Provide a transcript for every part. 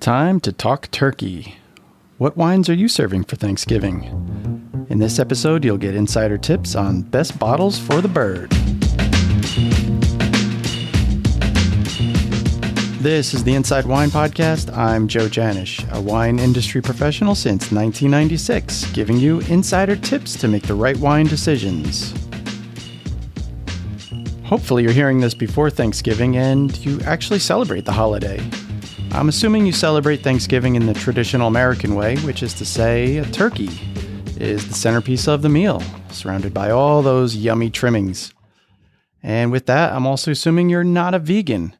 Time to talk turkey. What wines are you serving for Thanksgiving? In this episode, you'll get insider tips on best bottles for the bird. This is the Inside Wine Podcast. I'm Joe Janisch, a wine industry professional since 1996, giving you insider tips to make the right wine decisions. Hopefully you're hearing this before Thanksgiving and you actually celebrate the holiday. I'm assuming you celebrate Thanksgiving in the traditional American way, which is to say a turkey is the centerpiece of the meal, surrounded by all those yummy trimmings. And with that, I'm also assuming you're not a vegan.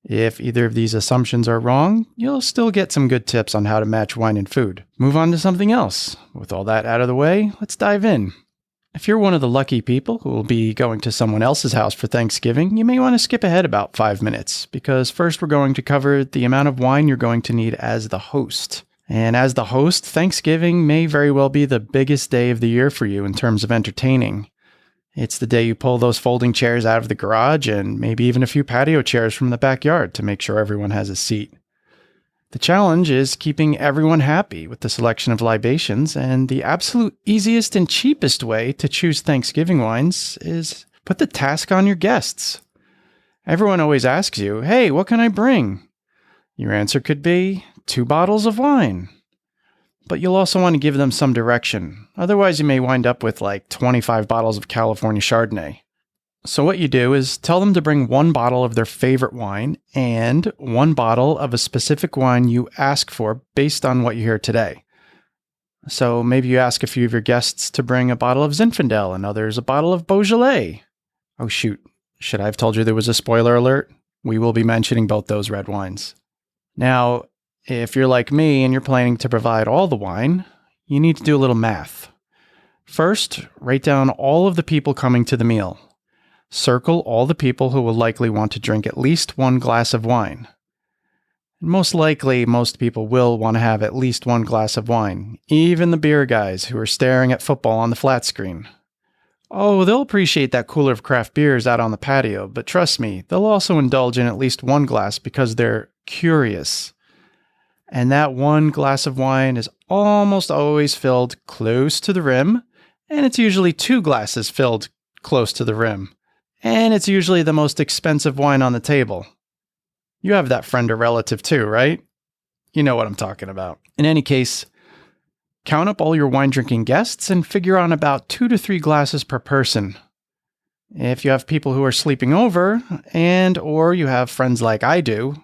If either of these assumptions are wrong, you'll still get some good tips on how to match wine and food. Move on to something else. With all that out of the way, let's dive in. If you're one of the lucky people who will be going to someone else's house for Thanksgiving, you may want to skip ahead about 5 minutes, because first we're going to cover the amount of wine you're going to need as the host. And as the host, Thanksgiving may very well be the biggest day of the year for you in terms of entertaining. It's the day you pull those folding chairs out of the garage and maybe even a few patio chairs from the backyard to make sure everyone has a seat. The challenge is keeping everyone happy with the selection of libations, and the absolute easiest and cheapest way to choose Thanksgiving wines is put the task on your guests. Everyone always asks you, "Hey, what can I bring?" Your answer could be 2 bottles of wine. But you'll also want to give them some direction. Otherwise, you may wind up with like 25 bottles of California Chardonnay. So what you do is tell them to bring 1 bottle of their favorite wine and 1 bottle of a specific wine you ask for based on what you hear today. So maybe you ask a few of your guests to bring a bottle of Zinfandel and others a bottle of Beaujolais. Oh shoot, should I have told you there was a spoiler alert? We will be mentioning both those red wines. Now, if you're like me and you're planning to provide all the wine, you need to do a little math. First, write down all of the people coming to the meal. Circle all the people who will likely want to drink at least 1 glass of wine. And most likely, most people will want to have at least 1 glass of wine, even the beer guys who are staring at football on the flat screen. Oh, they'll appreciate that cooler of craft beers out on the patio, but trust me, they'll also indulge in at least 1 glass because they're curious. And that 1 glass of wine is almost always filled close to the rim, and it's usually 2 glasses filled close to the rim. And it's usually the most expensive wine on the table. You have that friend or relative too, right? You know what I'm talking about. In any case, count up all your wine drinking guests and figure on about 2 to 3 glasses per person. If you have people who are sleeping over or you have friends like I do,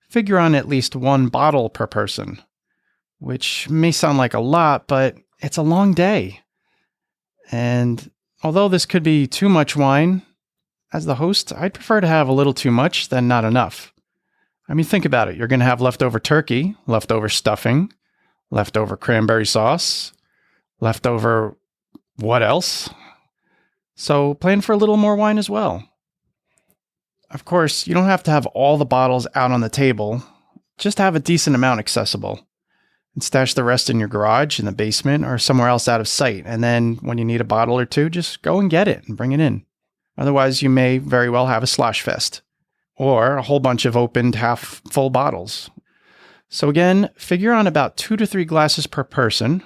figure on at least 1 bottle per person, which may sound like a lot, but it's a long day. And although this could be too much wine, as the host, I'd prefer to have a little too much than not enough. I mean, think about it. You're going to have leftover turkey, leftover stuffing, leftover cranberry sauce, leftover what else? So plan for a little more wine as well. Of course, you don't have to have all the bottles out on the table. Just have a decent amount accessible. And stash the rest in your garage, in the basement, or somewhere else out of sight. And then when you need a bottle or 2, just go and get it and bring it in. Otherwise, you may very well have a slosh fest, or a whole bunch of opened half-full bottles. So again, figure on about 2 to 3 glasses per person.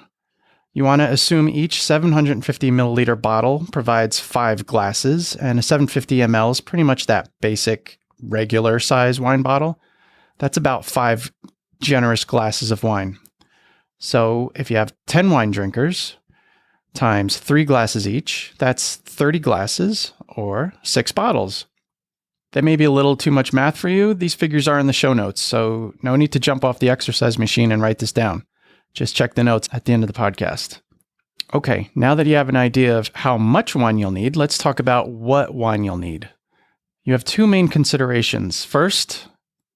You want to assume each 750 milliliter bottle provides 5 glasses, and a 750 ml is pretty much that basic, regular size wine bottle. That's about 5 generous glasses of wine. So if you have 10 wine drinkers, times 3 glasses each, that's 30 glasses, or 6 bottles. That may be a little too much math for you. These figures are in the show notes, so no need to jump off the exercise machine and write this down. Just check the notes at the end of the podcast. Okay, now that you have an idea of how much wine you'll need, let's talk about what wine you'll need. You have 2 main considerations. First,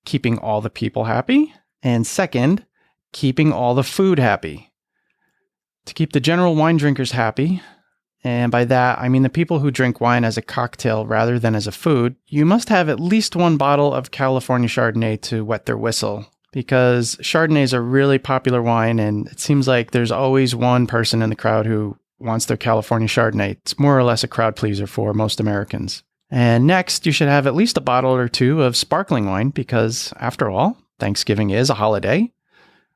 keeping all the people happy, and second, keeping all the food happy. To keep the general wine drinkers happy, and by that I mean the people who drink wine as a cocktail rather than as a food, you must have at least 1 bottle of California Chardonnay to wet their whistle, because Chardonnay is a really popular wine and it seems like there's always one person in the crowd who wants their California Chardonnay. It's more or less a crowd pleaser for most Americans. And next, you should have at least a bottle or 2 of sparkling wine because, after all, Thanksgiving is a holiday.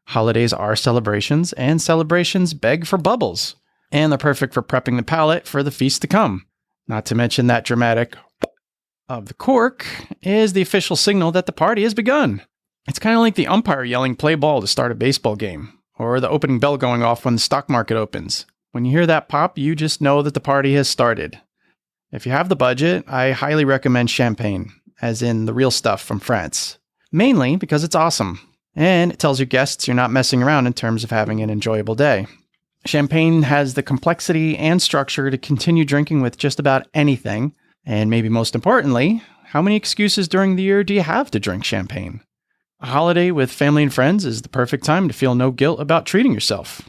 Holidays are celebrations, and celebrations beg for bubbles. And they're perfect for prepping the palate for the feast to come. Not to mention that dramatic of the cork is the official signal that the party has begun. It's kind of like the umpire yelling play ball to start a baseball game, or the opening bell going off when the stock market opens. When you hear that pop, you just know that the party has started. If you have the budget, I highly recommend champagne, as in the real stuff from France. Mainly because it's awesome, and it tells your guests you're not messing around in terms of having an enjoyable day. Champagne has the complexity and structure to continue drinking with just about anything, and maybe most importantly, how many excuses during the year do you have to drink champagne? A holiday with family and friends is the perfect time to feel no guilt about treating yourself.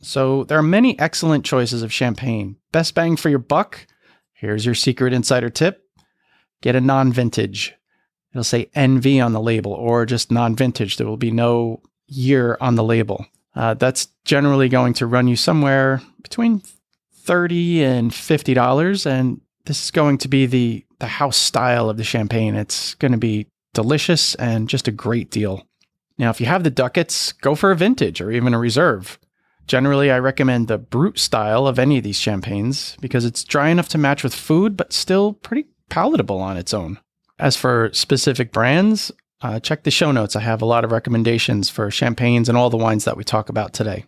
So there are many excellent choices of champagne. Best bang for your buck? Here's your secret insider tip. Get a non-vintage. It'll say NV on the label, or just non-vintage. There will be no year on the label. That's generally going to run you somewhere between $30 and $50, and this is going to be the house style of the champagne. It's going to be delicious and just a great deal. Now, if you have the ducats, go for a vintage or even a reserve. Generally, I recommend the Brut style of any of these champagnes because it's dry enough to match with food, but still pretty palatable on its own. As for specific brands, check the show notes. I have a lot of recommendations for champagnes and all the wines that we talk about today.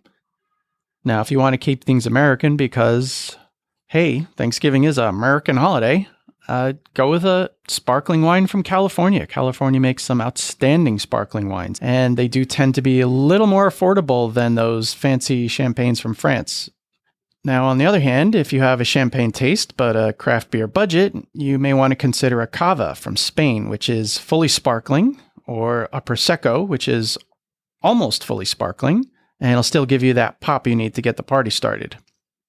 Now, if you want to keep things American because, hey, Thanksgiving is an American holiday, go with a sparkling wine from California. California makes some outstanding sparkling wines, and they do tend to be a little more affordable than those fancy champagnes from France. Now, on the other hand, if you have a champagne taste but a craft beer budget, you may want to consider a cava from Spain, which is fully sparkling, or a prosecco, which is almost fully sparkling, and it'll still give you that pop you need to get the party started.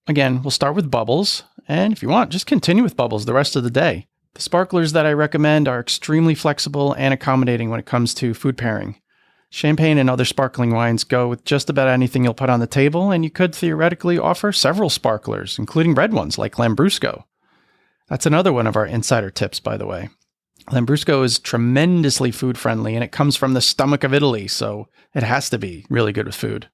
Again, we'll start with bubbles, and if you want, just continue with bubbles the rest of the day. The sparklers that I recommend are extremely flexible and accommodating when it comes to food pairing. Champagne and other sparkling wines go with just about anything you'll put on the table, and you could theoretically offer several sparklers, including red ones like Lambrusco. That's another one of our insider tips, by the way. Lambrusco is tremendously food-friendly, and it comes from the stomach of Italy, so it has to be really good with food.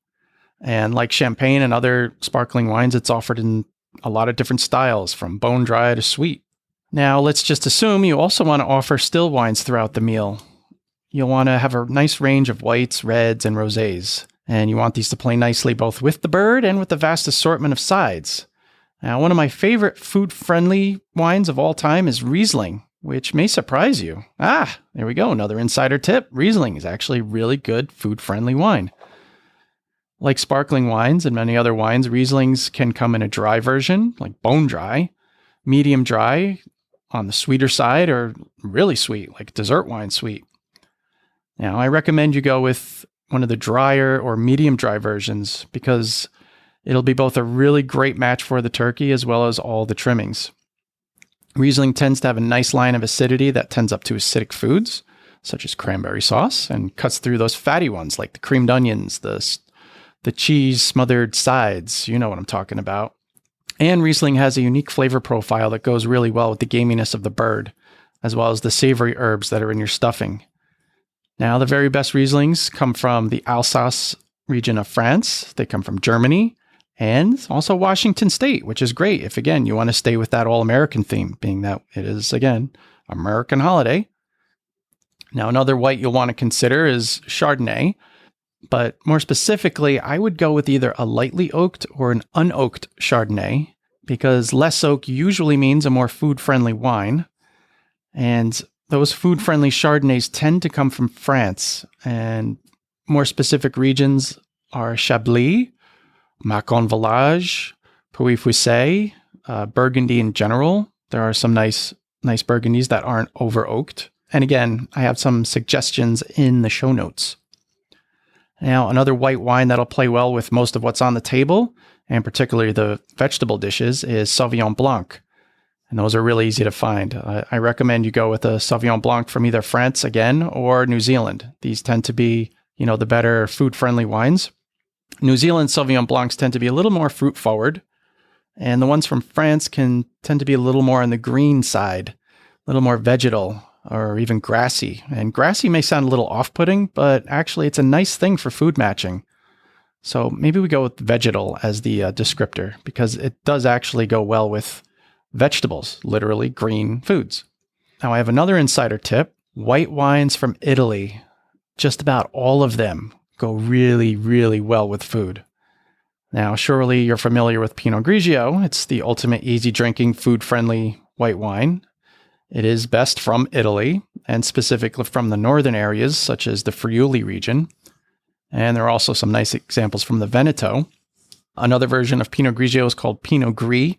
And like champagne and other sparkling wines, it's offered in a lot of different styles, from bone-dry to sweet. Now, let's just assume you also want to offer still wines throughout the meal. You'll want to have a nice range of whites, reds, and rosés. And you want these to play nicely both with the bird and with the vast assortment of sides. Now, one of my favorite food-friendly wines of all time is Riesling, which may surprise you. There we go, another insider tip. Riesling is actually really good food-friendly wine. Like sparkling wines and many other wines, Rieslings can come in a dry version, like bone dry, medium dry on the sweeter side, or really sweet, like dessert wine sweet. Now, I recommend you go with one of the drier or medium dry versions because it'll be both a really great match for the turkey as well as all the trimmings. Riesling tends to have a nice line of acidity that tends up to acidic foods, such as cranberry sauce, and cuts through those fatty ones like the creamed onions, the cheese smothered sides. You know what I'm talking about. And Riesling has a unique flavor profile that goes really well with the gaminess of the bird, as well as the savory herbs that are in your stuffing. Now, the very best Rieslings come from the Alsace region of France. They come from Germany and also Washington State, which is great if, again, you want to stay with that all-American theme, being that it is, again, American holiday. Now, another white you'll want to consider is Chardonnay, but more specifically, I would go with either a lightly oaked or an unoaked Chardonnay, because less oak usually means a more food-friendly wine, and those food-friendly Chardonnays tend to come from France, and more specific regions are Chablis, Macon Village, Pouilly-Fuissé, Burgundy in general. There are some nice Burgundies that aren't over-oaked. And again, I have some suggestions in the show notes. Now, another white wine that'll play well with most of what's on the table, and particularly the vegetable dishes, is Sauvignon Blanc. And those are really easy to find. I recommend you go with a Sauvignon Blanc from either France again or New Zealand. These tend to be, the better food-friendly wines. New Zealand Sauvignon Blancs tend to be a little more fruit-forward, and the ones from France can tend to be a little more on the green side, a little more vegetal. or even grassy. And grassy may sound a little off-putting, but actually it's a nice thing for food matching. So maybe we go with vegetal as the descriptor, because it does actually go well with vegetables, literally green foods. Now I have another insider tip. White wines from Italy, just about all of them go really, really well with food. Now, surely you're familiar with Pinot Grigio. It's the ultimate easy drinking, food-friendly white wine. It is best from Italy, and specifically from the northern areas, such as the Friuli region. And there are also some nice examples from the Veneto. Another version of Pinot Grigio is called Pinot Gris,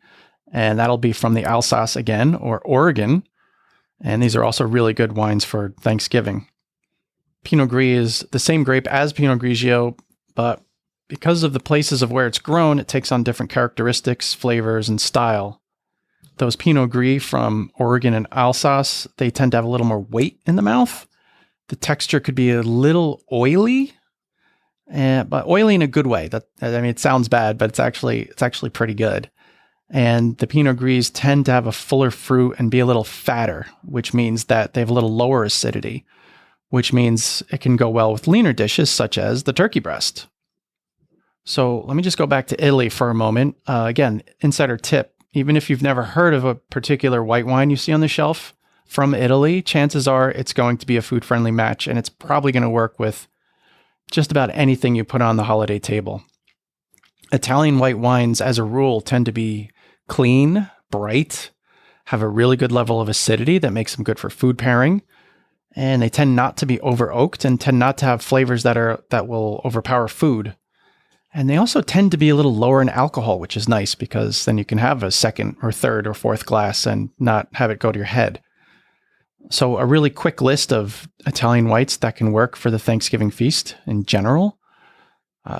and that'll be from the Alsace again, or Oregon. And these are also really good wines for Thanksgiving. Pinot Gris is the same grape as Pinot Grigio, but because of the places of where it's grown, it takes on different characteristics, flavors, and style. Those Pinot Gris from Oregon and Alsace, they tend to have a little more weight in the mouth. The texture could be a little oily, but oily in a good way. It sounds bad, but it's actually pretty good. And the Pinot Gris tend to have a fuller fruit and be a little fatter, which means that they have a little lower acidity, which means it can go well with leaner dishes such as the turkey breast. So let me just go back to Italy for a moment. Again, insider tip, even if you've never heard of a particular white wine you see on the shelf from Italy, chances are it's going to be a food-friendly match, and it's probably going to work with just about anything you put on the holiday table. Italian white wines, as a rule, tend to be clean, bright, have a really good level of acidity that makes them good for food pairing, and they tend not to be over-oaked and tend not to have flavors that will overpower food. And they also tend to be a little lower in alcohol, which is nice because then you can have a second or third or fourth glass and not have it go to your head. So a really quick list of Italian whites that can work for the Thanksgiving feast in general.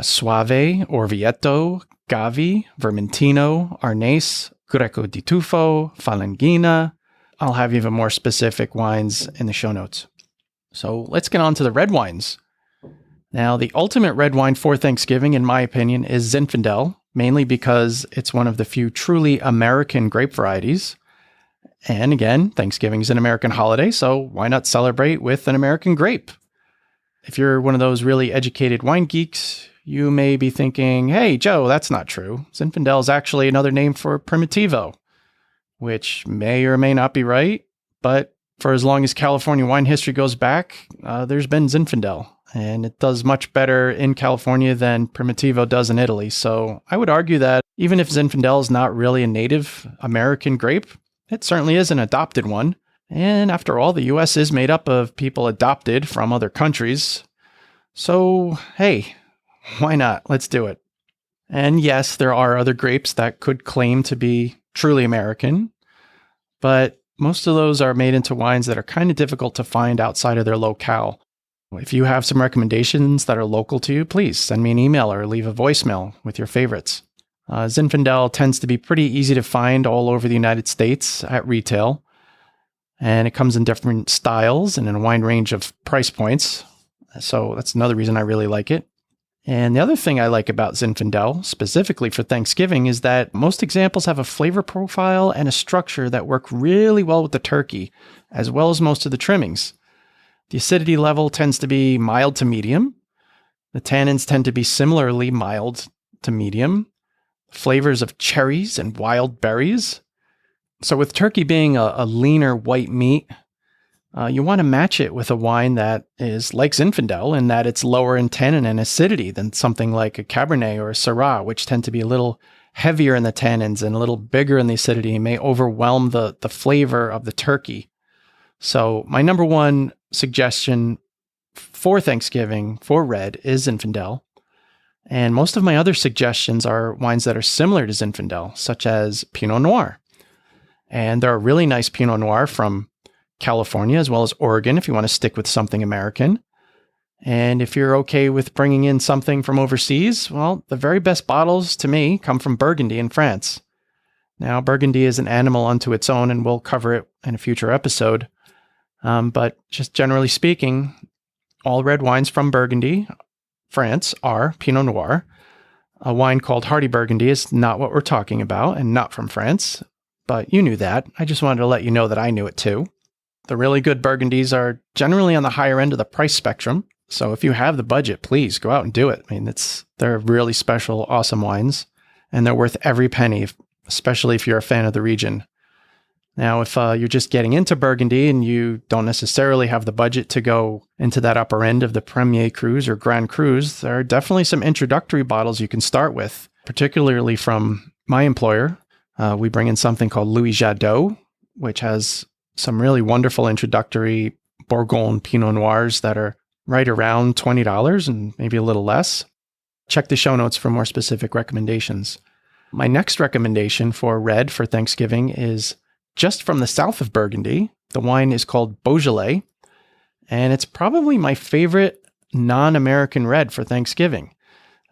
Soave, Orvieto, Gavi, Vermentino, Arnese, Greco di Tufo, Falanghina. I'll have even more specific wines in the show notes. So let's get on to the red wines. Now, the ultimate red wine for Thanksgiving, in my opinion, is Zinfandel, mainly because it's one of the few truly American grape varieties. And again, Thanksgiving is an American holiday, so why not celebrate with an American grape? If you're one of those really educated wine geeks, you may be thinking, hey, Joe, that's not true. Zinfandel is actually another name for Primitivo, which may or may not be right, but for as long as California wine history goes back, there's been Zinfandel, and it does much better in California than Primitivo does in Italy. So I would argue that even if Zinfandel is not really a native American grape, it certainly is an adopted one. And after all, the U.S. is made up of people adopted from other countries. So, hey, why not? Let's do it. And yes, there are other grapes that could claim to be truly American, but most of those are made into wines that are kind of difficult to find outside of their locale. If you have some recommendations that are local to you, please send me an email or leave a voicemail with your favorites. Zinfandel tends to be pretty easy to find all over the United States at retail, and it comes in different styles and in a wide range of price points. So that's another reason I really like it. And the other thing I like about Zinfandel, specifically for Thanksgiving, is that most examples have a flavor profile and a structure that work really well with the turkey, as well as most of the trimmings. The acidity level tends to be mild to medium. The tannins tend to be similarly mild to medium. Flavors of cherries and wild berries. So with turkey being a leaner white meat, you want to match it with a wine that is like Zinfandel in that it's lower in tannin and acidity than something like a Cabernet or a Syrah, which tend to be a little heavier in the tannins and a little bigger in the acidity and may overwhelm the flavor of the turkey. So my number one suggestion for Thanksgiving for red is Zinfandel. And most of my other suggestions are wines that are similar to Zinfandel, such as Pinot Noir. And there are really nice Pinot Noir from California as well as Oregon if you want to stick with something American. And if you're okay with bringing in something from overseas, well, the very best bottles to me come from Burgundy in France. Now, Burgundy is an animal unto its own, and we'll cover it in a future episode. But just generally speaking, all red wines from Burgundy, France, are Pinot Noir. A wine called Hardy Burgundy is not what we're talking about and not from France, but you knew that. I just wanted to let you know that I knew it too. The really good Burgundies are generally on the higher end of the price spectrum. So if you have the budget, please go out and do it. I mean, they're really special, awesome wines, and they're worth every penny, especially if you're a fan of the region. Now, if you're just getting into Burgundy and you don't necessarily have the budget to go into that upper end of the Premier Crus or Grand Crus, there are definitely some introductory bottles you can start with, particularly from my employer. We bring in something called Louis Jadot, which has some really wonderful introductory Bourgogne Pinot Noirs that are right around $20 and maybe a little less. Check the show notes for more specific recommendations. My next recommendation for red for Thanksgiving is just from the south of Burgundy. The wine is called Beaujolais, and it's probably my favorite non-American red for Thanksgiving.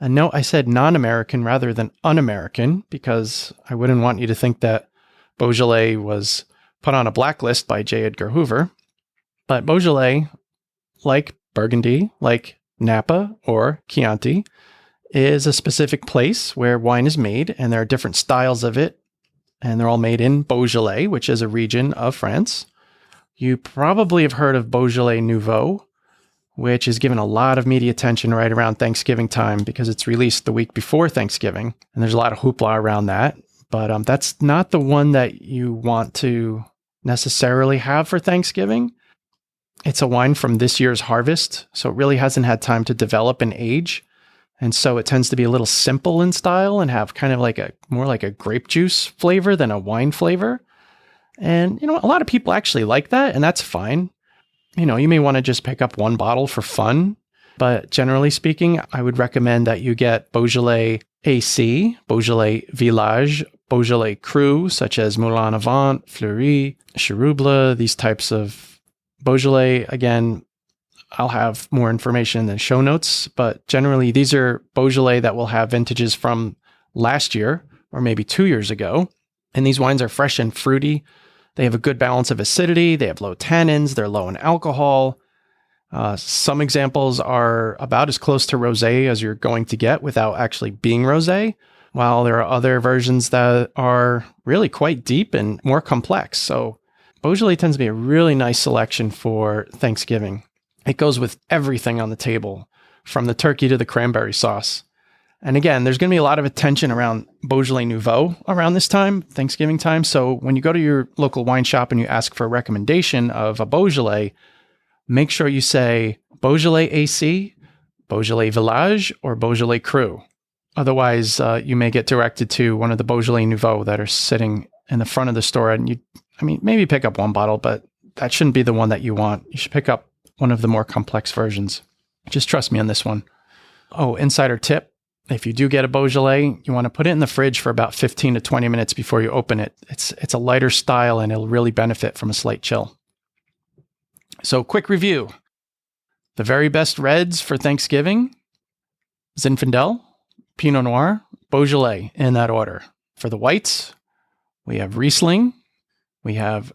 And no, I said non-American rather than un-American because I wouldn't want you to think that Beaujolais was put on a blacklist by J. Edgar Hoover. But Beaujolais, like Burgundy, like Napa or Chianti, is a specific place where wine is made, and there are different styles of it, and they're all made in Beaujolais, which is a region of France. You probably have heard of Beaujolais Nouveau, which is given a lot of media attention right around Thanksgiving time because it's released the week before Thanksgiving, and there's a lot of hoopla around that. But that's not the one that you want to necessarily have for Thanksgiving. It's a wine from this year's harvest, so it really hasn't had time to develop and age. And so it tends to be a little simple in style and have kind of more like a grape juice flavor than a wine flavor. And, a lot of people actually like that, and that's fine. You may want to just pick up one bottle for fun, but generally speaking, I would recommend that you get Beaujolais AC, Beaujolais Village, Beaujolais Cru, such as Moulin Avant, Fleury, Cherouble, these types of Beaujolais. Again, I'll have more information in the show notes, but generally these are Beaujolais that will have vintages from last year or maybe 2 years ago. And these wines are fresh and fruity. They have a good balance of acidity. They have low tannins. They're low in alcohol. Some examples are about as close to rosé as you're going to get without actually being rosé, while there are other versions that are really quite deep and more complex. So Beaujolais tends to be a really nice selection for Thanksgiving. It goes with everything on the table, from the turkey to the cranberry sauce. And again, there's going to be a lot of attention around Beaujolais Nouveau around this time, Thanksgiving time. So when you go to your local wine shop and you ask for a recommendation of a Beaujolais, make sure you say Beaujolais AC, Beaujolais Village, or Beaujolais Cru. Otherwise, you may get directed to one of the Beaujolais Nouveau that are sitting in the front of the store. And maybe pick up one bottle, but that shouldn't be the one that you want. You should pick up one of the more complex versions. Just trust me on this one. Oh, insider tip. If you do get a Beaujolais, you want to put it in the fridge for about 15 to 20 minutes before you open it. It's a lighter style and it'll really benefit from a slight chill. So quick review. The very best reds for Thanksgiving: Zinfandel, Pinot Noir, Beaujolais, in that order. For the whites, we have Riesling, we have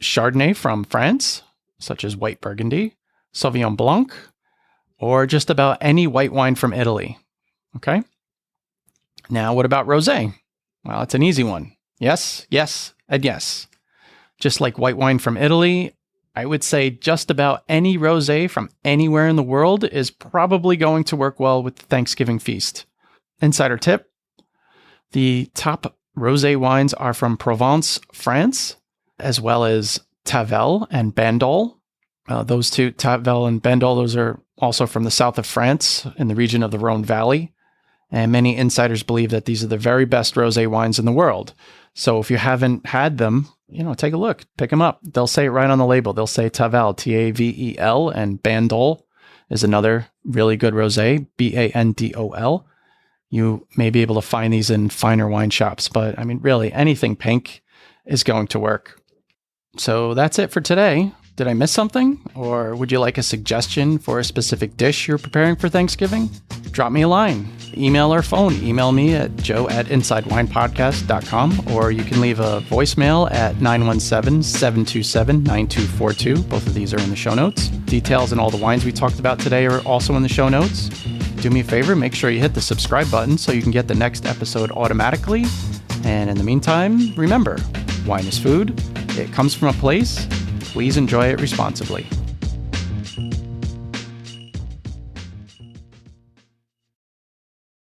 Chardonnay from France, such as White Burgundy, Sauvignon Blanc, or just about any white wine from Italy. Okay? Now, what about rosé? Well, it's an easy one. Yes, yes, and yes. Just like white wine from Italy, I would say just about any rosé from anywhere in the world is probably going to work well with the Thanksgiving feast. Insider tip: the top rosé wines are from Provence, France, as well as Tavel and Bandol. Those two, Tavel and Bandol, those are also from the south of France in the region of the Rhone Valley. And many insiders believe that these are the very best rosé wines in the world. So if you haven't had them, take a look, pick them up. They'll say it right on the label. They'll say Tavel, Tavel, and Bandol is another really good rosé, Bandol. You may be able to find these in finer wine shops, but really anything pink is going to work. So that's it for today. Did I miss something? Or would you like a suggestion for a specific dish you're preparing for Thanksgiving? Drop me a line, email or phone. Email me at joe@insidewinepodcast.com, or you can leave a voicemail at 917-727-9242. Both of these are in the show notes. Details and all the wines we talked about today are also in the show notes. Do me a favor, make sure you hit the subscribe button so you can get the next episode automatically. And in the meantime, remember, wine is food. It comes from a place. Please enjoy it responsibly.